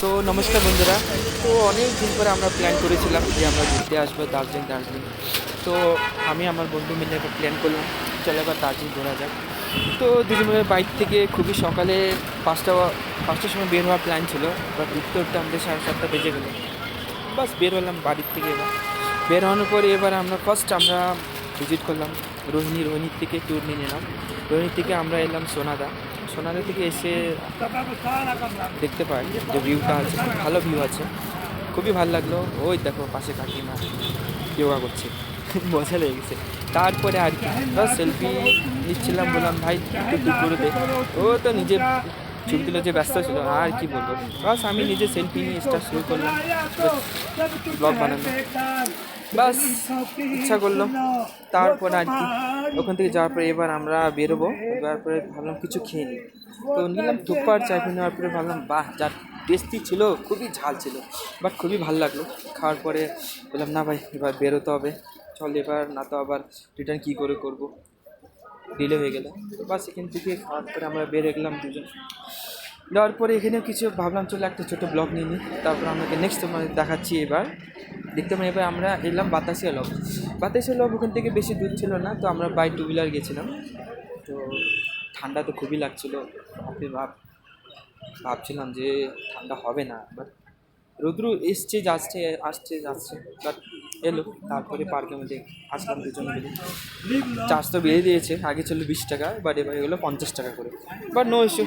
তো নমস্কার বন্ধুরা। তো অনেক দিন পরে আমরা প্ল্যান করেছিলাম যে আমরা ঘুরতে আসবো দার্জিলিং। তো আমি আমার বন্ধু মিলে একটা প্ল্যান করলাম, চলো এবার দার্জিলিং ঘোরা যাক। তো দুজনের বাইক থেকে খুবই সকালে পাঁচটা পাঁচটার সময় বের হওয়ার প্ল্যান ছিল, বাট উঠতে উঠতে আমাদের 7:30 বেজে গেলো। বাস বের হলাম বাড়ির থেকে। এবার বের হওয়ার পরে আমরা ফার্স্ট ভিজিট করলাম রোহিণীর থেকে ট্যুর নিয়ে নিলাম। রোহিণী থেকে আমরা এলাম সোনাদা থেকে এসে দেখতে পাই যে ভিউটা আছে, খুব ভালো ভিউ আছে, খুবই ভালো লাগলো। ওই দেখো পাশে কাকিমা যোগা করছে, মজা লেগে গেছে। তারপরে আর কি বাস সেলফি নিচ্ছিলাম, বললাম ভাই একটু দূর করে দে। ও তো নিজে ছবি তুলে যে ব্যস্ত ছিল, আর কি বলবো। বাস আমি নিজে সেলফি নিয়ে স্টার্ট শুরু করলাম ব্লগ বানানো। বাস ইচ্ছা করলো। তারপর আর কি ওখান থেকে যাওয়ার পরে এবার আমরা বেরোবো। যাওয়ার পরে ভাবলাম কিছু খেয়ে নিই, তো নিলাম থুপ্পার চাই। নেওয়ার পরে ভাবলাম বাহ, যা টেস্টি ছিল, খুবই ঝাল ছিল, বাট খুবই ভালো লাগলো। খাওয়ার পরে বললাম না ভাই এবার বেরোতে হবে, চল এবার না তো আবার রিটার্ন কী করে করবো, ডিলে হয়ে গেল। বাস এখান থেকে খাওয়ার পরে আমরা বেরিয়ে গেলাম দুজন। যাওয়ার পরে এখানেও কিছু ভাবলাম চলে একটা ছোটো ব্লগ নিয়ে নিই। তারপর আমাকে নেক্সট তোমাদের দেখাচ্ছি। এবার দেখতে পাই এবার আমরা এলাম বাতাসিয়া লব ওখান থেকে বেশি দূর ছিল না, তো আমরা বাই 2 হুইলার গেছিলাম। তো ঠান্ডা তো খুবই লাগছিলো, ভাবছিলাম যে ঠান্ডা হবে না, বাট রৌদ্র আসছে বাট এলো। তারপরে পার্কের মধ্যে আসলাম দুজন মিলে। চার্জ তো বেড়ে দিয়েছে, আগে ছিল 20 টাকা, বাট এবার এগুলো 50 টাকা করে, বাট নো ইস্যু,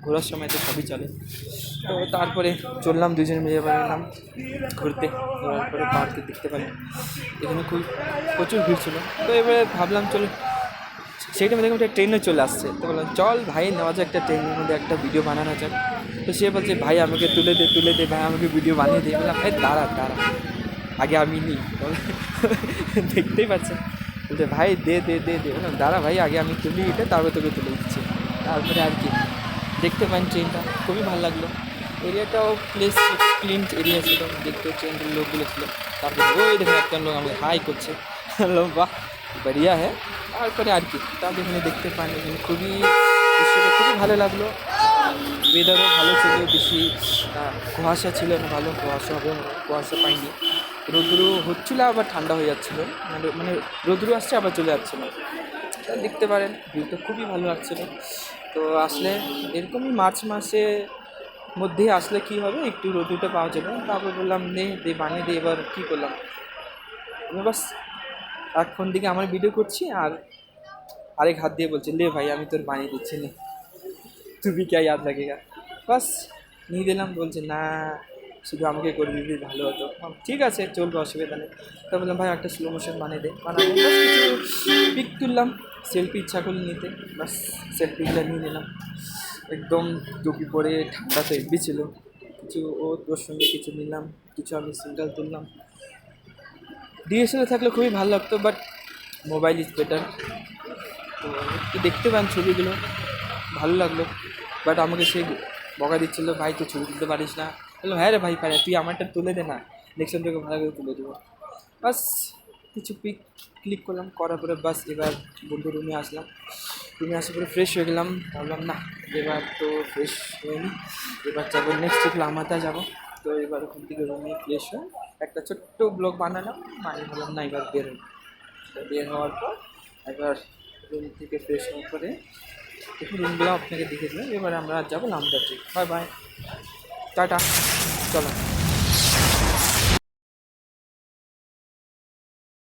ঘোরার সময় তো সবই চলে। তো তারপরে চললাম দুজনে মিলে, এবার এলাম ঘুরতে। ঘোরার পরে পার্কে দেখতে পাই এখানে প্রচুর ভিড় ছিল। তো এবারে ভাবলাম চলো, সেই টাইমে দেখলাম একটা ট্রেনে চলে আসছে। তো বললাম চল ভাই নেওয়া যাক একটা ট্রেনের মধ্যে একটা ভিডিও বানানো যাক। তো সে বলছে ভাই আমাকে তুলে দে ভাই, আমাকে ভিডিও বানিয়ে দে। বললাম এই দাঁড়া আগে আমি নিই। দেখতেই পাচ্ছেন, বলছে ভাই দে। বললাম দাঁড়া ভাই আগে আমি তুলি এটা, তারপরে তোকে তুলে দিচ্ছি। তারপরে আর কি দেখতে পান ট্রেনটা, খুবই ভালো লাগলো। এরিয়াটাও ক্লিন এরিয়া ছিল, দেখতে ট্রেনের লোকগুলো ছিল। তারপরে ওই দেখে একটা লোক আমাকে হাই করছে, বাহ बढ़िया है। তারপরে আর কি তারপরে এখানে দেখতে পান এখানে দৃশ্যটা খুবই ভালো লাগলো। ওয়েদারও ভালো ছিল, বেশি কুয়াশা ছিল না, ভালো কুয়াশা হবে, কুয়াশা পাইনি। রোদ্রু হচ্ছিলো আবার ঠান্ডা হয়ে যাচ্ছিলো, মানে রোদ্রু আসছে আবার চলে যাচ্ছিলো। দেখতে পারেন ভিউটা খুবই ভালো লাগছিলো। তো আসলে এরকমই মার্চ মাসে মধ্যে আসলে কি হবে, একটু রোদ্রুটা পাওয়া যাবে। তারপর বললাম দে বানিয়ে দে। এবার কী করলাম আমি, বাস এক ফোন দিকে আমার ভিডিও করছি আর আরেক হাত দিয়ে বলছে লে ভাই আমি তোর বানিয়ে দিচ্ছি নে, তুই কে ইয়াদ লাগেগা। বাস নিয়ে দিলাম। বলছে না শুধু আমাকে করে দিবি ভালো হতো। ঠিক আছে চলবে, অসুবিধা নেই। তা বললাম ভাই একটা স্লো মোশন বানিয়ে দে। বানাবো, বাস কিছু পিক তুললাম, সেলফি ইচ্ছা করলে নিতে, বাস সেলফিগুলো নিয়ে নিলাম। একদম টুপি পরে, ঠান্ডা তো হেভি ছিল। কিছু তোর সঙ্গে কিছু নিলাম, কিছু আমি সিঙ্গেল তুললাম। ডিএসএলআর থাকলে খুবই ভালো লাগতো, বাট মোবাইল ইজ বেটার। তো একটু দেখতে পান ছবিগুলো, ভালো লাগলো। বাট আমাকে সে বকা দিচ্ছিলো ভাই তুই ছবি তুলতে পারিস না। বললাম হ্যাঁ রে ভাই পারে, তুই আমারটা তুলে দে না, নেক্সট টাইম তোকে ভালো করে তুলে দেবো। বাস কিছু পিক ক্লিক করলাম, করার পরে বাস এবার বন্ধু রুমে আসলাম। রুমে আসার পরে ফ্রেশ হয়ে গেলাম। ভাবলাম না এবার তো ফ্রেশ হয়নি, এবার যাবো নেক্সট উইক লামাতা যাবো। তো এবার ওখান থেকে রুমে ফ্রেশ হয়ে একটা ছোট্ট ব্লগ বানালাম, ভাবলাম না এবার বের হওয়ার পর এবার রুম থেকে ফ্রেশ হওয়ার পরে একটু রুমগুলো আপনাকে দেখে দিলাম। এবার আমরা যাবো লামটা ট্রিপ। বাই বাই, টাটা, চলো।